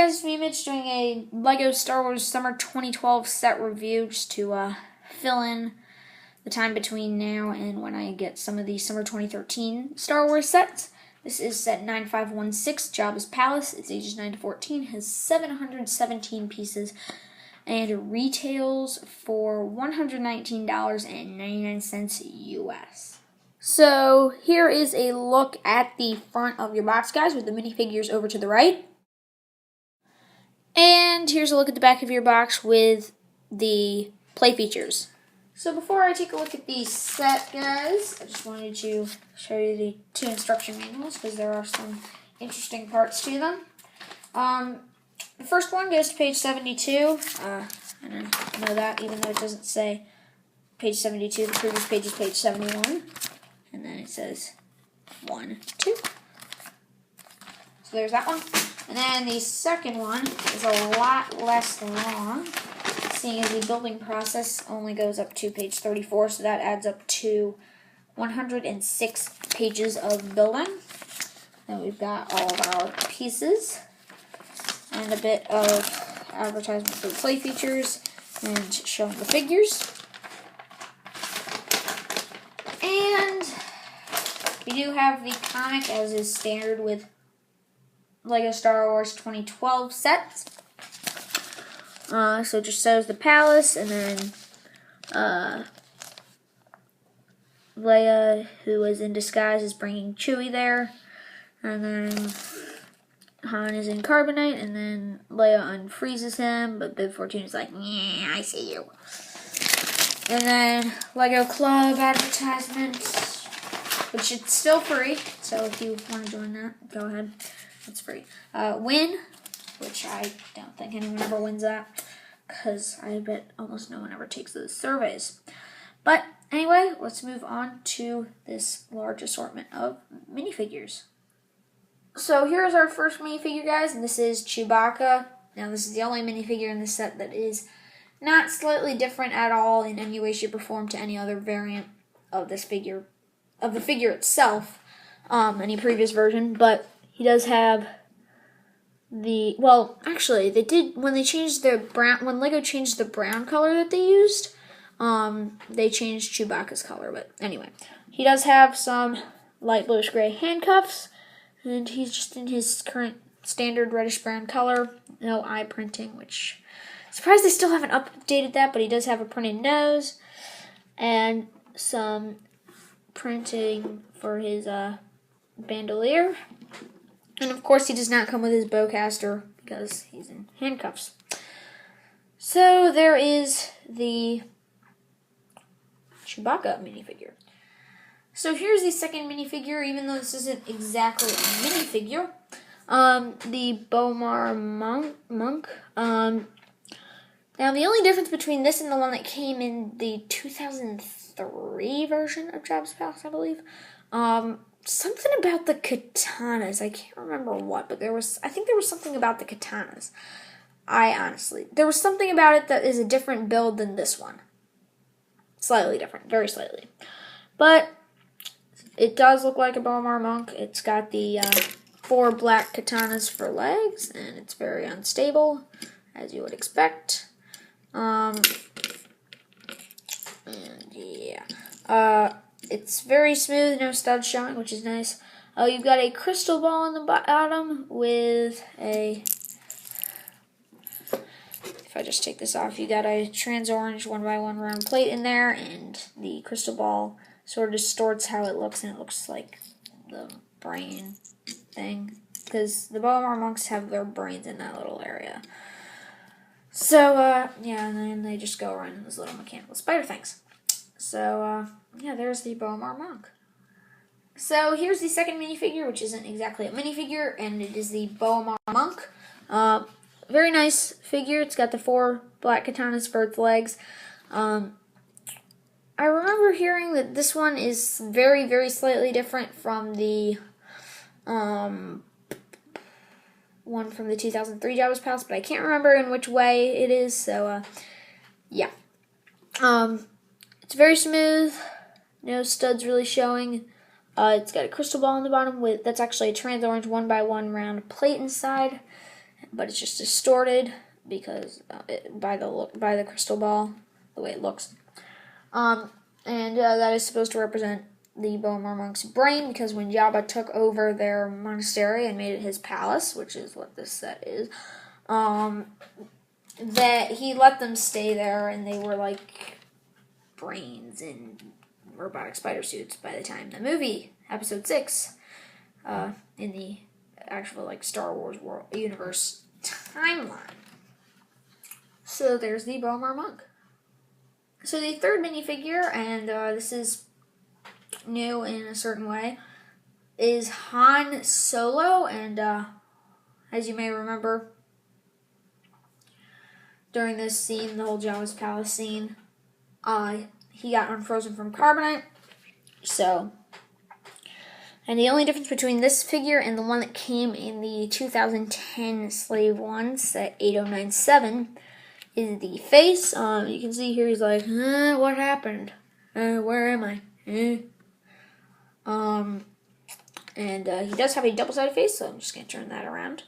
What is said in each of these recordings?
guys, it's me, Mitch, doing a LEGO Star Wars Summer 2012 set review, just to fill in the time between now and when I get some of the Summer 2013 Star Wars sets. This is set 9516, Jabba's Palace. It's ages 9 to 14, has 717 pieces, and retails for $119.99 US. So here is a look at the front of your box, guys, with the minifigures over to the right. And here's a look at the back of your box with the play features. So before I take a look at the set, guys, I just wanted to show you the two instruction manuals because there are some interesting parts to them. The first one goes to page 72. And I know that even though it doesn't say page 72, the previous page is page 71. And then it says 1, 2. So there's that one. And then the second one is a lot less long, seeing as the building process only goes up to page 34, so that adds up to 106 pages of building. Then we've got all of our pieces and a bit of advertisement for the play features and showing the figures. And we do have the comic as is standard with LEGO Star Wars 2012 sets. So it just shows the palace, and then Leia, who was in disguise, is bringing Chewie there, and then Han is in carbonite, and then Leia unfreezes him, but Bib Fortuna is like, yeah, I see you. And then LEGO Club advertisement, which is still free, so if you want to join that, go ahead. It's free. Win, which I don't think anyone ever wins that, because I bet almost no one ever takes those surveys. But anyway, let's move on to this large assortment of minifigures. So here's our first minifigure, guys, and this is Chewbacca. Now this is the only minifigure in this set that is not slightly different at all in any way, shape, or form to any other variant of this figure, of the figure itself, any previous version, but he does have the, well, actually, they did, when they changed the brown, when LEGO changed the brown color that they used, they changed Chewbacca's color, but anyway. He does have some light bluish gray handcuffs, and he's just in his current standard reddish-brown color, no eye printing, which, surprised they still haven't updated that, but he does have a printed nose, and some printing for his, bandolier. And of course he does not come with his bowcaster because he's in handcuffs. So there is the Chewbacca minifigure. So here's the second minifigure, even though this isn't exactly a minifigure. The Bomar Monk. Now the only difference between this and the one that came in the 2003 version of Jabba's Palace, I believe, something about the katanas. I can't remember what, but I think there was something about the katanas. There was something about it that is a different build than this one. Slightly different, very slightly. But it does look like a Bomar Monk. It's got the 4 black katanas for legs, and it's very unstable, as you would expect. And yeah. It's very smooth, no studs showing, which is nice. You've got a crystal ball on the bottom with a, if I just take this off, you got a trans orange 1x1 round plate in there, and the crystal ball sort of distorts how it looks, and it looks like the brain thing, because the Bomar Monks have their brains in that little area. So, yeah, and then they just go around in those little mechanical spider things. So, yeah, there's the Bomar Monk. So here's the second minifigure, which isn't exactly a minifigure, and it is the Bomar Monk. Very nice figure. It's got the 4 black katanas for its legs. I remember hearing that this one is very, very slightly different from the one from the 2003 Jabba's Palace, but I can't remember in which way it is, so, yeah. It's very smooth, no studs really showing. It's got a crystal ball on the bottom that's actually a trans orange 1x1 round plate inside. but it's just distorted because by the crystal ball, the way it looks. And that is supposed to represent the Bowmar monk's brain, because when Jabba took over their monastery and made it his palace, which is what this set is, that he let them stay there, and they were like brains in robotic spider suits by the time the movie, Episode 6, in the actual like Star Wars world universe timeline. So there's the Bowmar monk. So the third minifigure, and this is new in a certain way, is Han Solo, and as you may remember, during this scene, the whole Jabba's palace scene, he got unfrozen from carbonite. So, and the only difference between this figure and the one that came in the 2010 Slave One set 8097 is the face. You can see here he's like, what happened? Where am I? And he does have a double-sided face, so I'm just going to turn that around.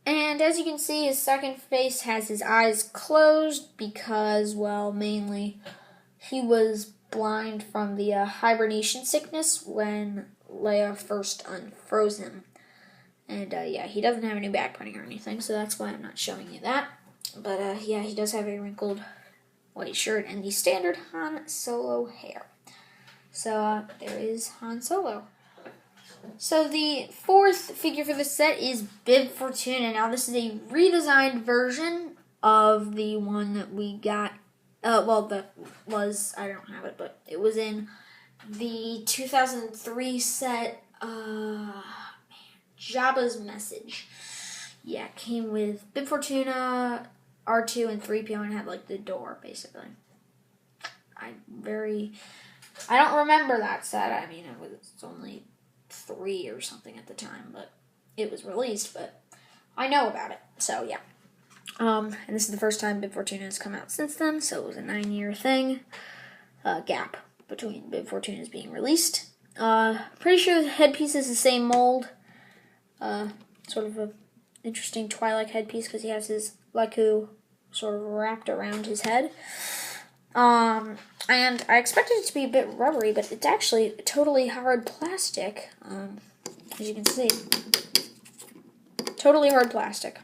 And as you can see, his second face has his eyes closed because, well, mainly he was blind from the hibernation sickness when Leia first unfroze him. And, yeah, he doesn't have any back printing or anything, so that's why I'm not showing you that. But, yeah, he does have a wrinkled white shirt and the standard Han Solo hair. So, there is Han Solo. So, the fourth figure for this set is Bib Fortuna. Now, this is a redesigned version of the one that we got. That was, I don't have it, but it was in the 2003 set, Jabba's Message. Yeah, it came with Bib Fortuna, R2, and 3PO, and had, like, the door, basically. I don't remember that set. I mean, it was only 3 or something at the time, but it was released, but I know about it, so yeah. And this is the first time Bib Fortuna has come out since then, so it was a 9-year thing, gap between Bib Fortuna's being released. Pretty sure the headpiece is the same mold, sort of a interesting Twilight headpiece, because he has his Leku sort of wrapped around his head. And I expected it to be a bit rubbery, but it's actually totally hard plastic, as you can see. Totally hard plastic.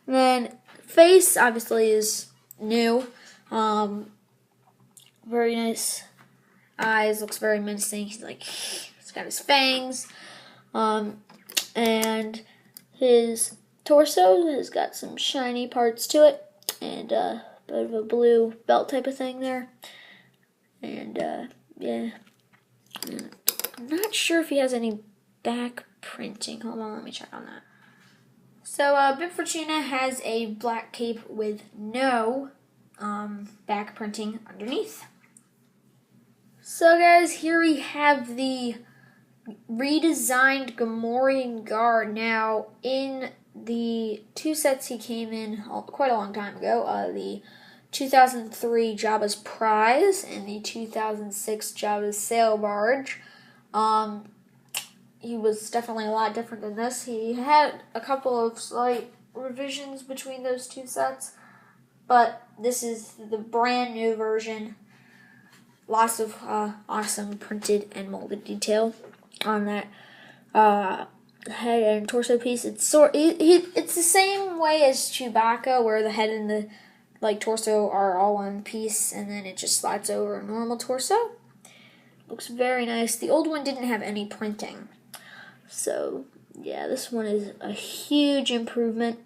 And then, face, obviously, is new. Very nice eyes, looks very menacing. He's got his fangs. And his torso has got some shiny parts to it, and, bit of a blue belt type of thing there. And, yeah. I'm not sure if he has any back printing. Hold on, let me check on that. So, Bib Fortuna has a black cape with no back printing underneath. So, guys, here we have the redesigned Gamorrean Guard. Now, in the 2 sets he came in quite a long time ago, the 2003 Jabba's Prize and the 2006 Jabba's Sail Barge, he was definitely a lot different than this. He had a couple of slight revisions between those 2 sets, but this is the brand new version. Lots of awesome printed and molded detail on that head and torso piece. It's it's the same way as Chewbacca, where the head and the torso are all one piece, and then it just slides over a normal torso. Looks very nice. The old one didn't have any printing, so yeah, this one is a huge improvement.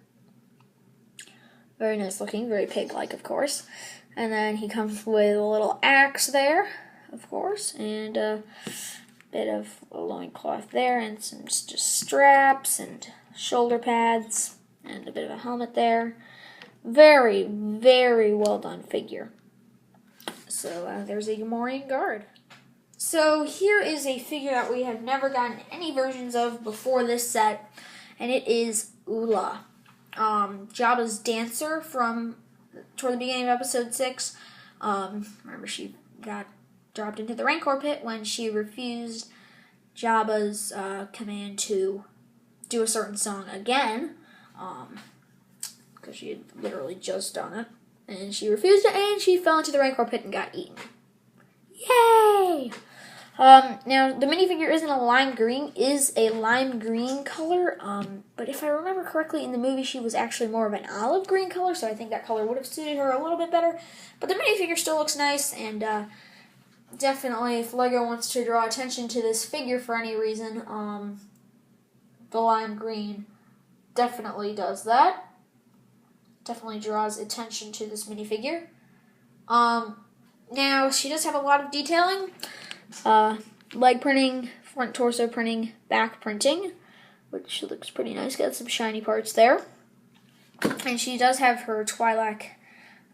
Very nice looking, very pig-like, of course. And then he comes with a little axe there, of course, and a bit of a loincloth there, and some just straps and shoulder pads, and a bit of a helmet there. Very, very well done figure. So there's a Gamorrean Guard. So here is a figure that we have never gotten any versions of before this set, and it is Oola, Jabba's dancer from toward the beginning of Episode 6. Remember, she got dropped into the Rancor pit when she refused Jabba's command to do a certain song again, because she had literally just done it, and she refused it, and she fell into the Rancor pit and got eaten. Yay! Now, the minifigure isn't a lime green, is a lime green color, but if I remember correctly, in the movie she was actually more of an olive green color, so I think that color would have suited her a little bit better. But the minifigure still looks nice, and definitely, if LEGO wants to draw attention to this figure for any reason, the lime green definitely does that. Definitely draws attention to this minifigure. Now, she does have a lot of detailing. Leg printing, front torso printing, back printing, which looks pretty nice. Got some shiny parts there. And she does have her Twi'lek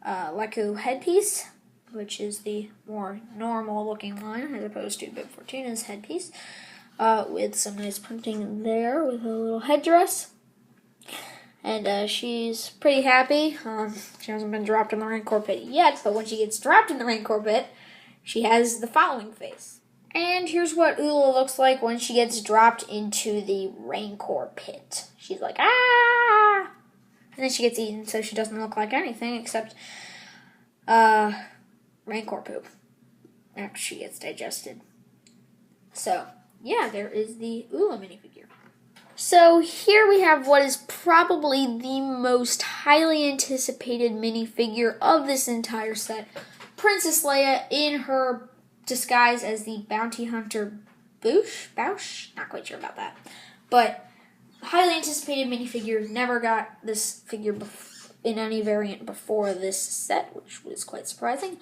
Leku headpiece, which is the more normal looking one as opposed to Bib Fortuna's headpiece, with some nice printing there with a little headdress. And she's pretty happy. She hasn't been dropped in the Rancor pit yet, but when she gets dropped in the Rancor pit, she has the following face. And here's what Ula looks like when she gets dropped into the Rancor pit. She's like, ah! And then she gets eaten, so she doesn't look like anything except Rancor poop after she gets digested. So, yeah, there is the Ula minifigure. So here we have what is probably the most highly anticipated minifigure of this entire set. Princess Leia in her disguise as the bounty hunter Boushh? Not quite sure about that. But highly anticipated minifigure. Never got this figure in any variant before this set, which was quite surprising.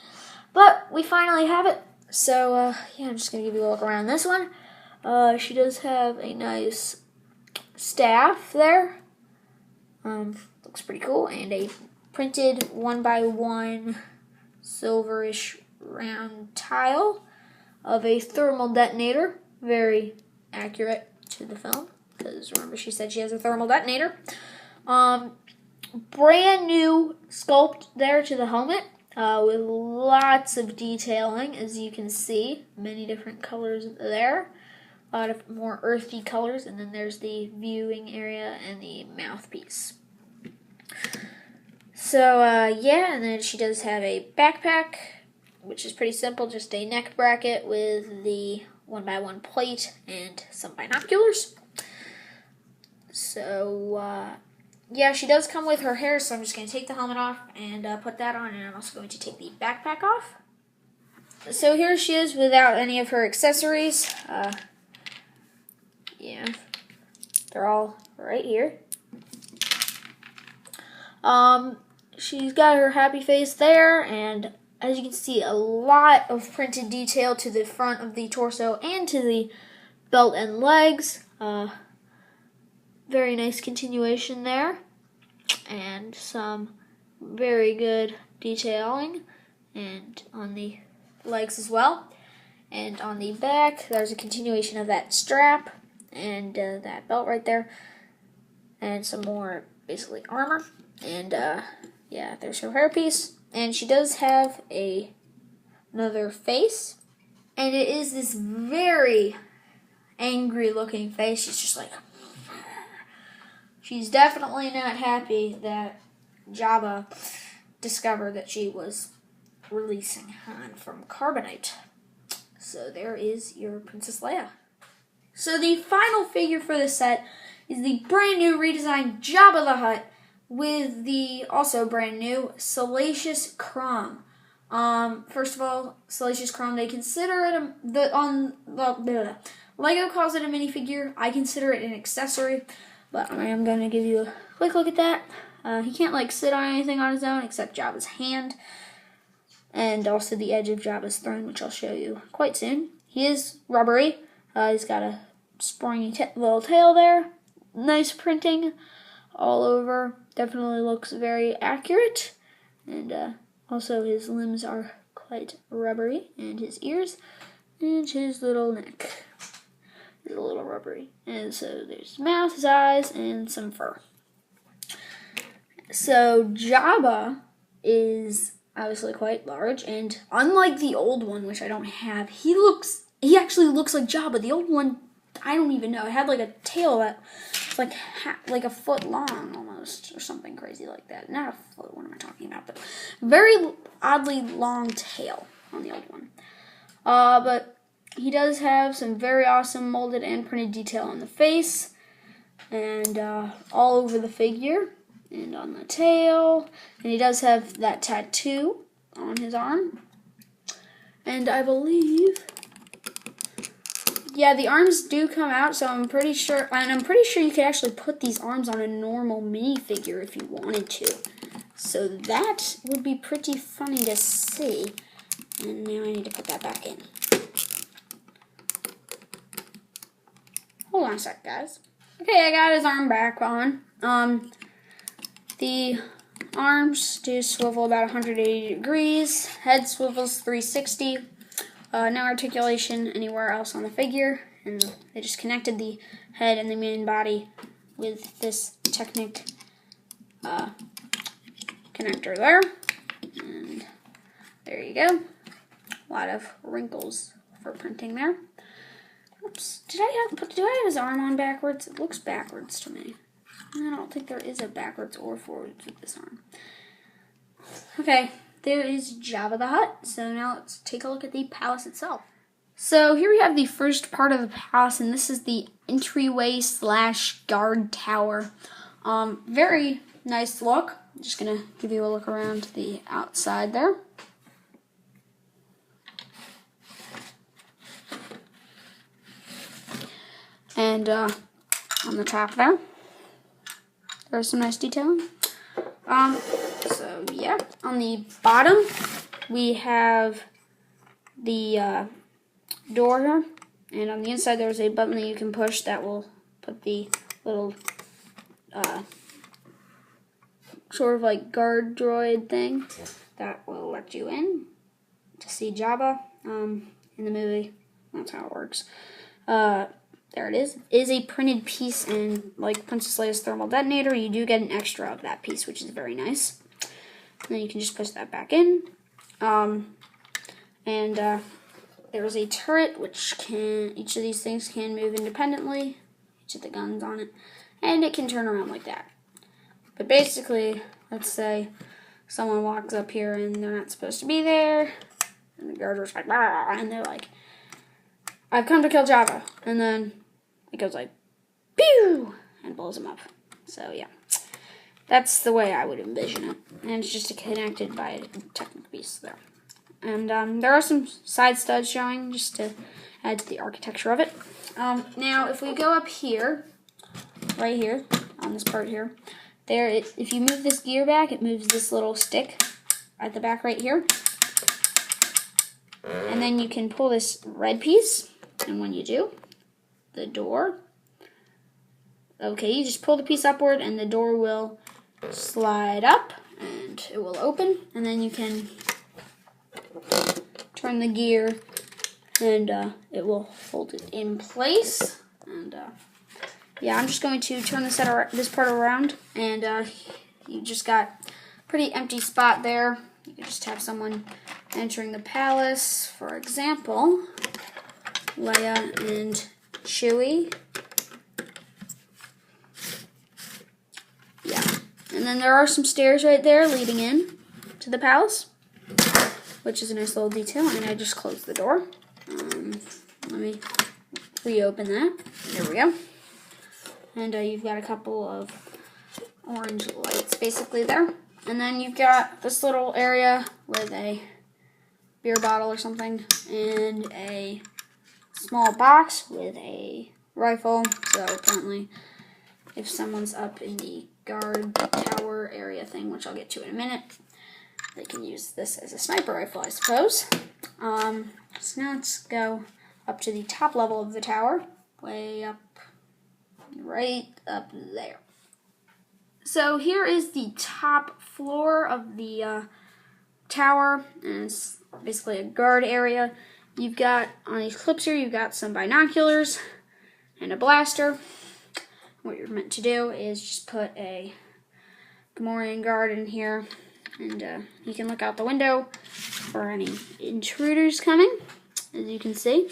But we finally have it. So, yeah, I'm just going to give you a look around this one. She does have a nice staff there. Looks pretty cool. And a printed 1x1 silverish round tile of a thermal detonator. Very accurate to the film, because remember she said she has a thermal detonator. Brand new sculpt there to the helmet, with lots of detailing, as you can see. Many different colors there. A lot of more earthy colors, and then there's the viewing area and the mouthpiece. So, yeah, and then she does have a backpack, which is pretty simple, just a neck bracket with the 1x1 plate and some binoculars. So, yeah, she does come with her hair, so I'm just going to take the helmet off and put that on, and I'm also going to take the backpack off. So here she is without any of her accessories. Yeah, they're all right here. She's got her happy face there, and as you can see, a lot of printed detail to the front of the torso and to the belt and legs. Very nice continuation there, and some very good detailing, and on the legs as well. And on the back, there's a continuation of that strap and that belt right there, and some more basically armor. And yeah, there's her hairpiece, and she does have another face, and it is this very angry looking face. She's just like, she's definitely not happy that Jabba discovered that she was releasing Han from carbonite. So there is your Princess Leia. So the final figure for this set is the brand new redesigned Jabba the Hutt with the also brand new Salacious Crumb. First of all, Salacious Crumb, they consider it LEGO calls it a minifigure. I consider it an accessory, but I am going to give you a quick look at that. He can't like sit on anything on his own except Jabba's hand, and also the edge of Jabba's throne, which I'll show you quite soon. He is rubbery. He's got a springy little tail there. Nice printing all over. Definitely looks very accurate. And also his limbs are quite rubbery. And his ears and his little neck is a little rubbery. And so there's his mouth, his eyes, and some fur. So Jabba is obviously quite large, and unlike the old one, which I don't have, he actually looks like Jabba. The old one, I don't even know. It had like a tail that It's like a foot long almost, or something crazy like that. Not a foot, what am I talking about? But very oddly long tail on the old one. But he does have some very awesome molded and printed detail on the face, and all over the figure, and on the tail. And he does have that tattoo on his arm. And I believe, yeah, the arms do come out, so I'm pretty sure you could actually put these arms on a normal minifigure if you wanted to. So that would be pretty funny to see. And now I need to put that back in. Hold on a sec, guys. Okay, I got his arm back on. The arms do swivel about 180 degrees. Head swivels 360. No articulation anywhere else on the figure. And they just connected the head and the main body with this Technic connector there. And there you go. A lot of wrinkles for printing there. Oops. Did I have his arm on backwards? It looks backwards to me. I don't think there is a backwards or forwards with this arm. Okay, there is Jabba the Hutt. So now let's take a look at the palace itself. So here we have the first part of the palace, and this is the entryway / guard tower. Very nice look. I'm just gonna give you a look around the outside there. And on the top there's some nice detailing. So yeah, on the bottom we have the door here, and on the inside there's a button that you can push that will put the little sort of like guard droid thing that will let you in to see Jabba in the movie. That's how it works. There it is. It is a printed piece, and like Princess Leia's thermal detonator, you do get an extra of that piece, which is very nice. And then you can just push that back in. There's a turret, each of these things can move independently, each of the guns on it, and it can turn around like that. But basically, let's say someone walks up here and they're not supposed to be there, and the guards are like, "Bah," and they're like, "I've come to kill Jabba," and then it goes like, pew, and blows him up. So yeah, that's the way I would envision it. And it's just connected by a Technic piece there. And there are some side studs showing just to add to the architecture of it. Now, if we go up here, right here, on this part here, if you move this gear back, it moves this little stick at the back right here. And then you can pull this red piece, and when you do, the door, okay, you just pull the piece upward and the door will slide up and it will open, and then you can turn the gear and it will hold it in place. And yeah, I'm just going to turn this part around, and you just got a pretty empty spot there. You can just have someone entering the palace, for example, Leia and Chewie. Yeah, and then there are some stairs right there leading in to the palace, which is a nice little detail. And I just closed the door. Let me reopen that. There we go. And you've got a couple of orange lights basically there. And then you've got this little area with a beer bottle or something and a small box with a rifle. So apparently if someone's up in the guard tower area thing, which I'll get to in a minute, they can use this as a sniper rifle, I suppose. So now let's go up to the top level of the tower, way up, right up there. So here is the top floor of the tower, and it's basically a guard area. You've got, on these clips here, you've got some binoculars and a blaster. What you're meant to do is just put a Gamorrean guard in here, and you can look out the window for any intruders coming, as you can see.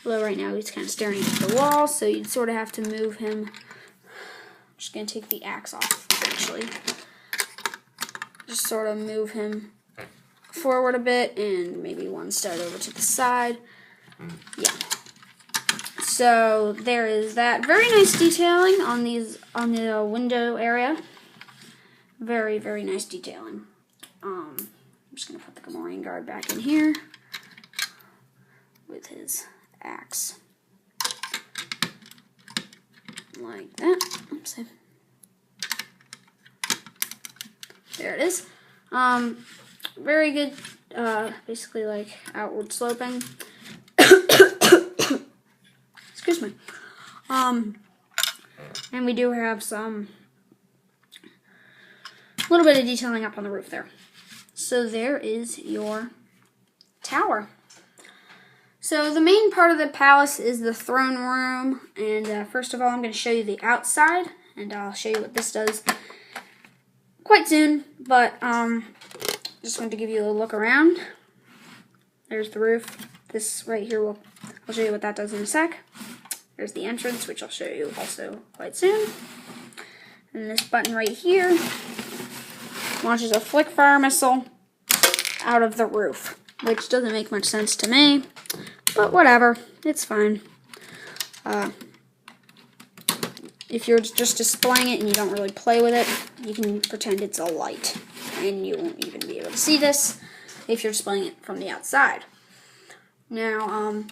Although right now he's kind of staring at the wall, so you'd sort of have to move him just going to take the axe off, actually. Just sort of move him forward a bit and maybe one stud over to the side. Yeah. So there is that. Very nice detailing on the window area. Very, very nice detailing. I'm just going to put the Gamorrean guard back in here with his axe. Like that. Oops. There it is. Very good, basically like outward sloping. Excuse me. And we do have some little bit of detailing up on the roof there. So there is your tower. So the main part of the palace is the throne room, and first of all I'm going to show you the outside, and I'll show you what this does quite soon, but just wanted to give you a look around. There's the roof. This right here, I'll show you what that does in a sec. There's the entrance, which I'll show you also quite soon. And this button right here launches a flick fire missile out of the roof, which doesn't make much sense to me, but whatever, it's fine. If you're just displaying it and you don't really play with it, you can pretend it's a light, and you won't even be able to see this if you're displaying it from the outside. Now,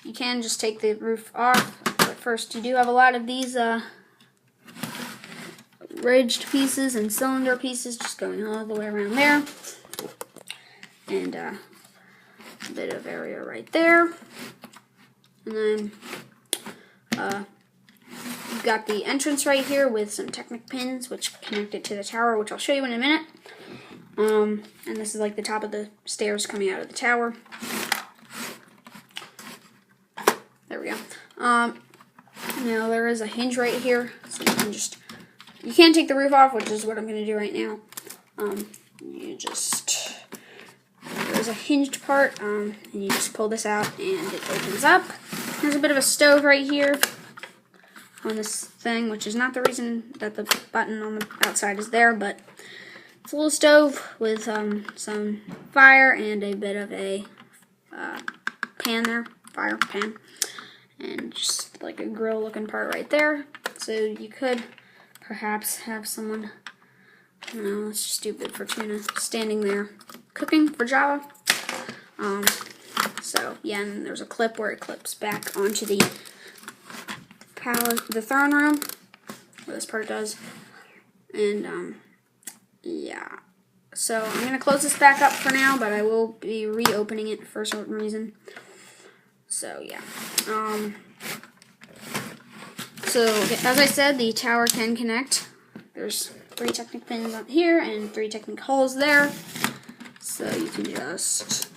you can just take the roof off, but first you do have a lot of these ridged pieces and cylinder pieces just going all the way around there, and a bit of area right there, and then you've got the entrance right here with some Technic pins which connect it to the tower, which I'll show you in a minute. And this is like the top of the stairs coming out of the tower. There we go. Now there is a hinge right here, so you can't take the roof off, which is what I'm going to do right now. There's a hinged part, and you just pull this out and it opens up. There's a bit of a stove right here on this thing, which is not the reason that the button on the outside is there, but it's a little stove with some fire and a bit of a pan there, fire pan, and just like a grill looking part right there. So you could perhaps have someone, I don't know, let's just do Bib Fortuna standing there cooking for Jabba. So yeah, and there's a clip where it clips back onto the throne room, where this part does, and yeah. So I'm gonna close this back up for now, but I will be reopening it for a certain reason. So yeah. So as I said, the tower can connect. There's 3 Technic pins up here and 3 Technic holes there. So you can just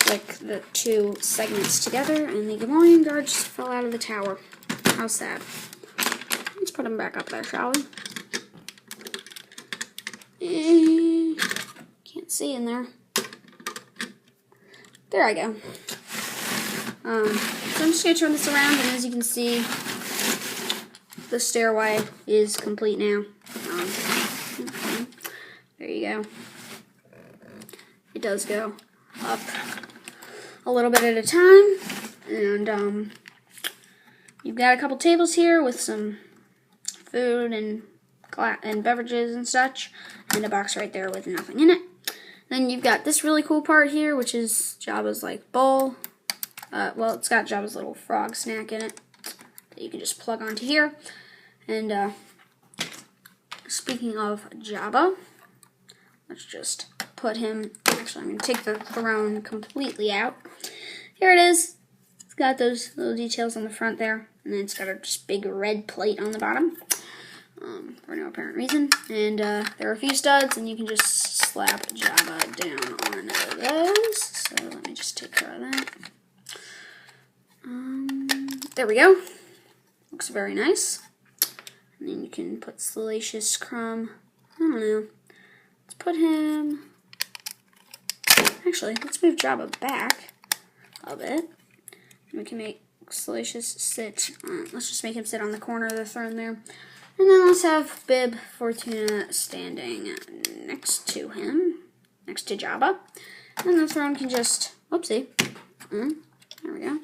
click the 2 segments together, and the Gamorrean guard just fell out of the tower. How sad. Let's put him back up there, shall we? Can't see in there. There I go. So I'm just going to turn this around, and as you can see, the stairway is complete now. There you go. It does go up a little bit at a time, and you've got a couple tables here with some food and beverages and such, and a box right there with nothing in it. Then you've got this really cool part here, which is Jabba's like bowl. Well, it's got Jabba's little frog snack in it that you can just plug onto here. And speaking of Jabba, let's just put him. Actually, I'm going to take the throne completely out. Here it is. It's got those little details on the front there, and then it's got a just big red plate on the bottom, for no apparent reason. And there are a few studs, and you can just slap Jabba down on those. So let me just take care of that. There we go. Looks very nice. And then you can put Salacious Crumb. I don't know. Let's put him. Actually, let's move Jabba back a bit. And we can make Salacious sit. Let's just make him sit on the corner of the throne there. And then let's have Bib Fortuna standing next to him, next to Jabba. And the throne can just, whoopsie, there we go.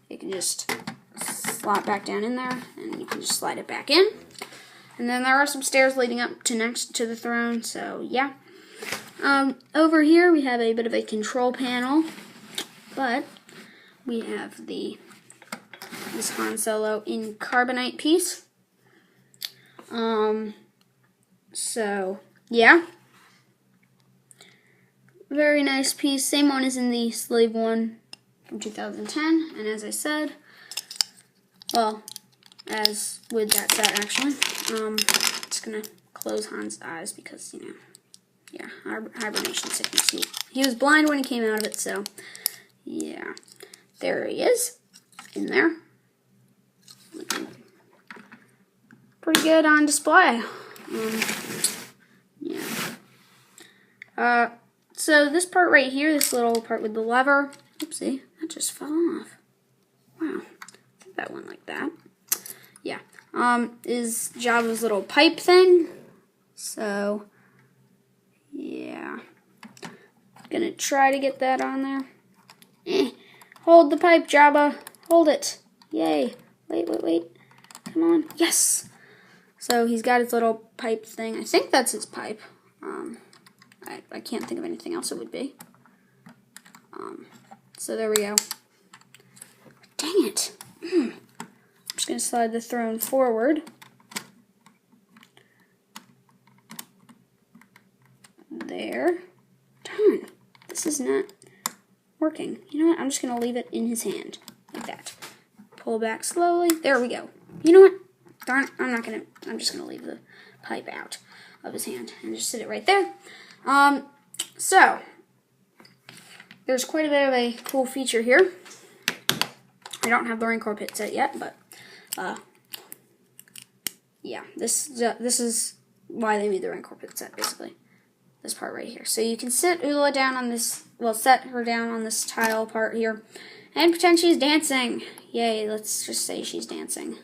You can just slot back down in there, and you can just slide it back in. And then there are some stairs leading up to next to the throne, so yeah. Over here we have a bit of a control panel, but we have this Han Solo in carbonite piece. So yeah, very nice piece. Same one as in the slave one from 2010, and as I said, well, as with that set actually, just gonna close Han's eyes because, you know, yeah, hibernation sickness. He was blind when he came out of it, so yeah, there he is in there, looking pretty good on display. Yeah. So this part right here, this little part with the lever, oopsie, that just fell off. Wow, I think that went like that. Yeah, is Jabba's little pipe thing. So, yeah. Gonna try to get that on there. Hold the pipe, Jabba. Hold it. Yay. Wait. Come on. Yes. So he's got his little pipe thing. I think that's his pipe. I can't think of anything else it would be. So there we go. Dang it. I'm just going to slide the throne forward. There. Darn. This is not working. You know what? I'm just going to leave it in his hand. Like that. Pull back slowly. There we go. You know what? Darn it. I'm just going to leave the pipe out of his hand and just sit it right there. So, there's quite a bit of a cool feature here. I don't have the Rancor pit set yet, but, yeah, this is why they made the Rancor pit set, basically. This part right here. So you can sit Ula down on this, well, set her down on this tile part here, and pretend she's dancing. Yay, let's just say she's dancing.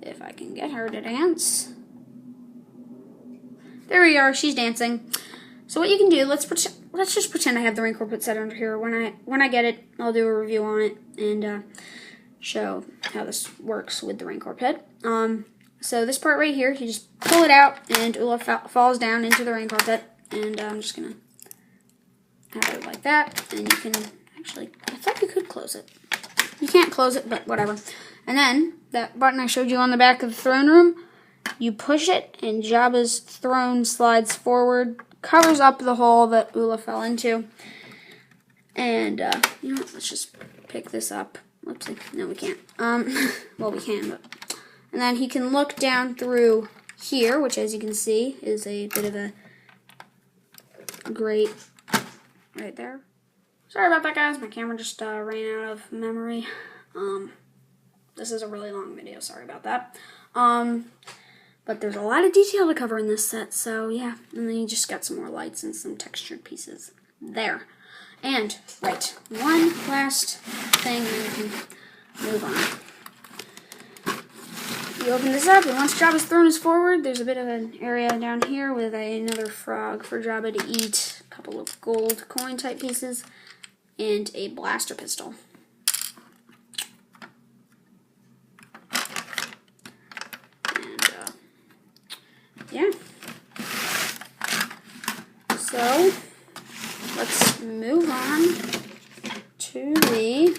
If I can get her to dance. There we are, she's dancing. So what you can do, let's just pretend I have the Rancor pit set under here. When I get it, I'll do a review on it and show how this works with the Rancor pit. So this part right here, you just pull it out, and Ula falls down into the Rancor pit. And I'm just gonna have it like that. And you can actually, I thought you could close it. You can't close it, but whatever. And then that button I showed you on the back of the throne room, you push it, and Jabba's throne slides forward, covers up the hole that Ula fell into. And, you know what, let's just pick this up. Whoopsie, no we can't. Well we can, but... And then he can look down through here, which as you can see, is a bit of a grate right there. Sorry about that, guys, my camera just ran out of memory. This is a really long video, sorry about that. But there's a lot of detail to cover in this set, so yeah. And then you just got some more lights and some textured pieces there. And, right, one last thing, and you can move on. You open this up, and once Jabba's throne is forward, there's a bit of an area down here with another frog for Jabba to eat, a couple of gold coin type pieces, and a blaster pistol. Yeah. So, let's move on to the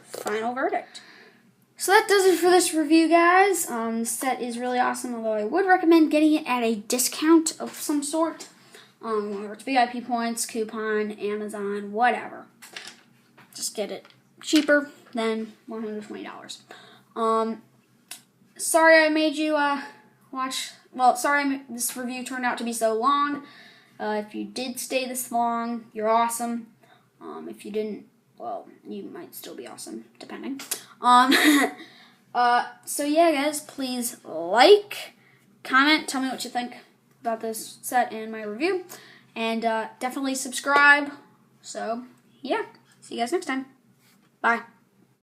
final verdict. So that does it for this review, guys. The set is really awesome, although I would recommend getting it at a discount of some sort. Whether it's VIP points, coupon, Amazon, whatever. Just get it cheaper than $120. Sorry I made you watch. Well, sorry this review turned out to be so long. If you did stay this long, you're awesome. If you didn't, well, you might still be awesome, depending. So yeah, guys, please like, comment, tell me what you think about this set and my review. And definitely subscribe. So, yeah. See you guys next time. Bye.